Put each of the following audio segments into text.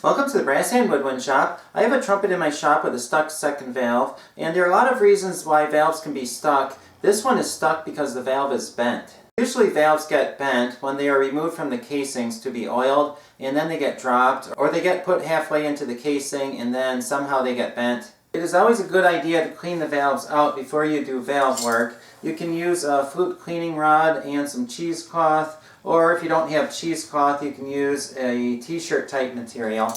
Welcome to the Brass Hand Woodwind Shop. I have a trumpet in my shop with a stuck second valve, and there are a lot of reasons why valves can be stuck. This one is stuck because the valve is bent. Usually valves get bent when they are removed from the casings to be oiled, and then they get dropped, or they get put halfway into the casing and then somehow they get bent. It is always a good idea to clean the valves out before you do valve work. You can use a flute cleaning rod and some cheesecloth, or if you don't have cheesecloth, you can use a t-shirt type material.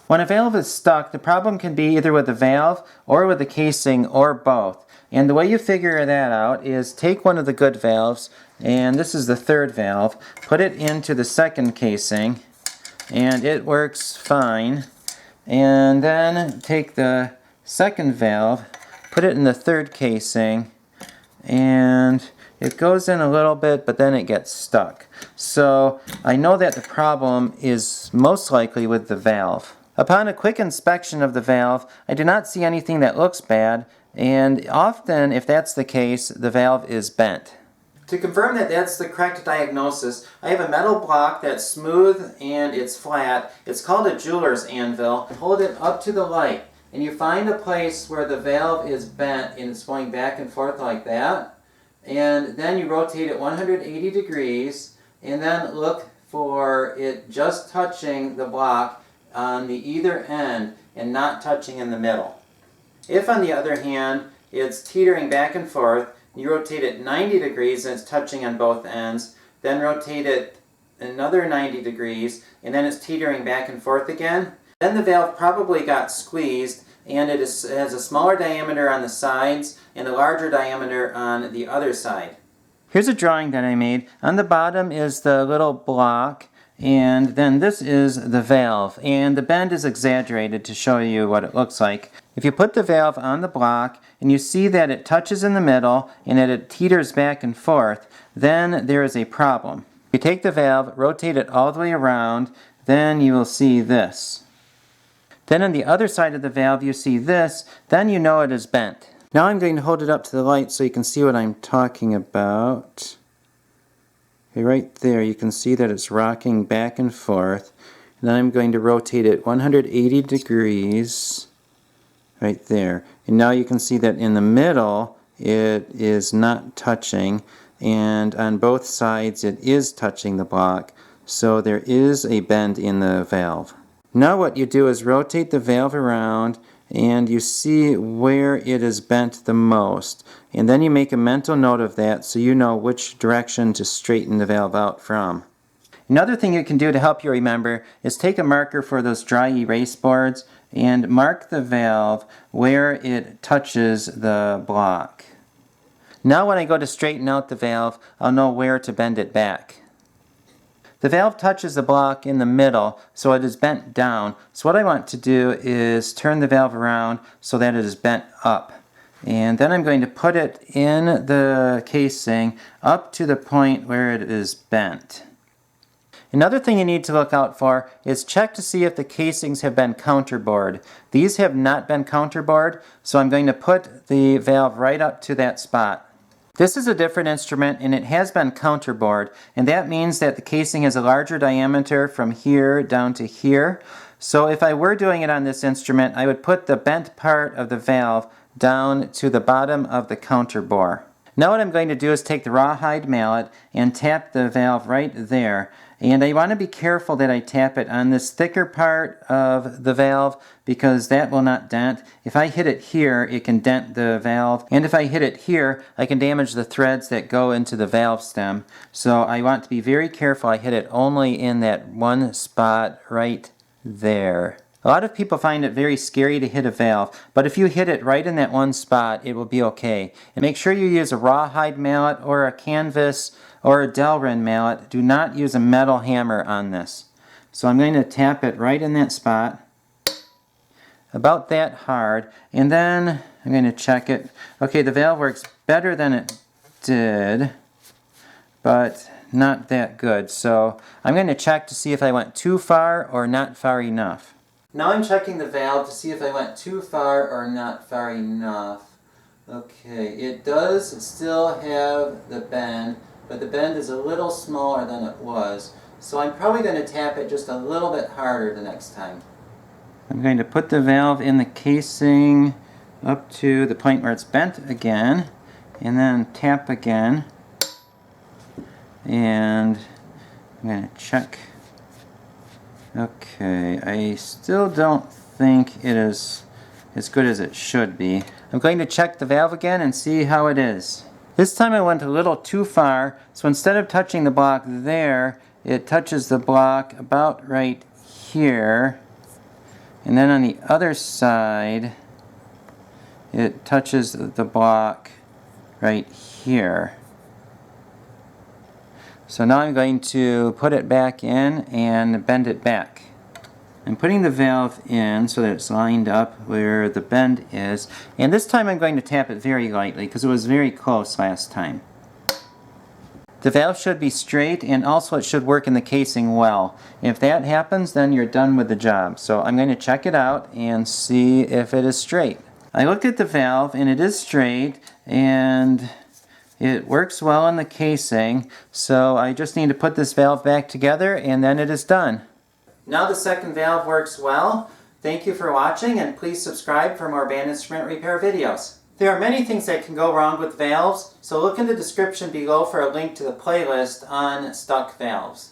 When a valve is stuck, the problem can be either with the valve or with the casing or both. And the way you figure that out is take one of the good valves, and this is the third valve, put it into the second casing, and it works fine. And then take the second valve, put it in the third casing, and it goes in a little bit, but then it gets stuck. So I know that the problem is most likely with the valve. Upon a quick inspection of the valve, I do not see anything that looks bad, and often, if that's the case, the valve is bent. To confirm that that's the correct diagnosis, I have a metal block that's smooth and it's flat. It's called a jeweler's anvil. Hold it up to the light, and you find a place where the valve is bent and it's going back and forth like that. And then you rotate it 180 degrees, and then look for it just touching the block on the either end and not touching in the middle. If, on the other hand, it's teetering back and forth, you rotate it 90 degrees and it's touching on both ends, then rotate it another 90 degrees, and then it's teetering back and forth again, then the valve probably got squeezed, and it has a smaller diameter on the sides and a larger diameter on the other side. Here's a drawing that I made. On the bottom is the little block, and then this is the valve, and the bend is exaggerated to show you what it looks like. If you put the valve on the block and you see that it touches in the middle and that it teeters back and forth, then there is a problem. You take the valve, rotate it all the way around, then you will see this. Then on the other side of the valve you see this, then you know it is bent. Now I'm going to hold it up to the light so you can see what I'm talking about. Okay, right there you can see that it's rocking back and forth. And then I'm going to rotate it 180 degrees right there. And now you can see that in the middle it is not touching, and on both sides it is touching the block. So there is a bend in the valve. Now what you do is rotate the valve around and you see where it is bent the most. And then you make a mental note of that so you know which direction to straighten the valve out from. Another thing you can do to help you remember is take a marker for those dry erase boards and mark the valve where it touches the block. Now when I go to straighten out the valve, I'll know where to bend it back. The valve touches the block in the middle, so it is bent down. So what I want to do is turn the valve around so that it is bent up. And then I'm going to put it in the casing up to the point where it is bent. Another thing you need to look out for is check to see if the casings have been counterbored. These have not been counterbored, so I'm going to put the valve right up to that spot. This is a different instrument, and it has been counterbored, and that means that the casing has a larger diameter from here down to here. So if I were doing it on this instrument, I would put the bent part of the valve down to the bottom of the counterbore. Now what I'm going to do is take the rawhide mallet and tap the valve right there. And I want to be careful that I tap it on this thicker part of the valve because that will not dent. If I hit it here, it can dent the valve. And if I hit it here, I can damage the threads that go into the valve stem. So I want to be very careful I hit it only in that one spot right there. A lot of people find it very scary to hit a valve, but if you hit it right in that one spot, it will be okay. And make sure you use a rawhide mallet or a canvas or a Delrin mallet. Do not use a metal hammer on this. So I'm going to tap it right in that spot, about that hard, and then I'm going to check it. Okay, the valve works better than it did, but not that good. So I'm going to check to see if I went too far or not far enough. Now I'm checking the valve to see if I went too far or not far enough. Okay, it does still have the bend, but the bend is a little smaller than it was. So I'm probably going to tap it just a little bit harder the next time. I'm going to put the valve in the casing up to the point where it's bent again, and then tap again, and I'm going to check. Okay, I still don't think it is as good as it should be. I'm going to check the valve again and see how it is. This time I went a little too far, so instead of touching the block there, it touches the block about right here. And then on the other side, it touches the block right here. So now I'm going to put it back in and bend it back. I'm putting the valve in so that it's lined up where the bend is. And this time I'm going to tap it very lightly because it was very close last time. The valve should be straight, and also it should work in the casing well. If that happens, then you're done with the job. So I'm going to check it out and see if it is straight. I looked at the valve and it is straight and it works well in the casing. So I just need to put this valve back together and then it is done. Now the second valve works well. Thank you for watching, and please subscribe for more band instrument repair videos. There are many things that can go wrong with valves, so look in the description below for a link to the playlist on stuck valves.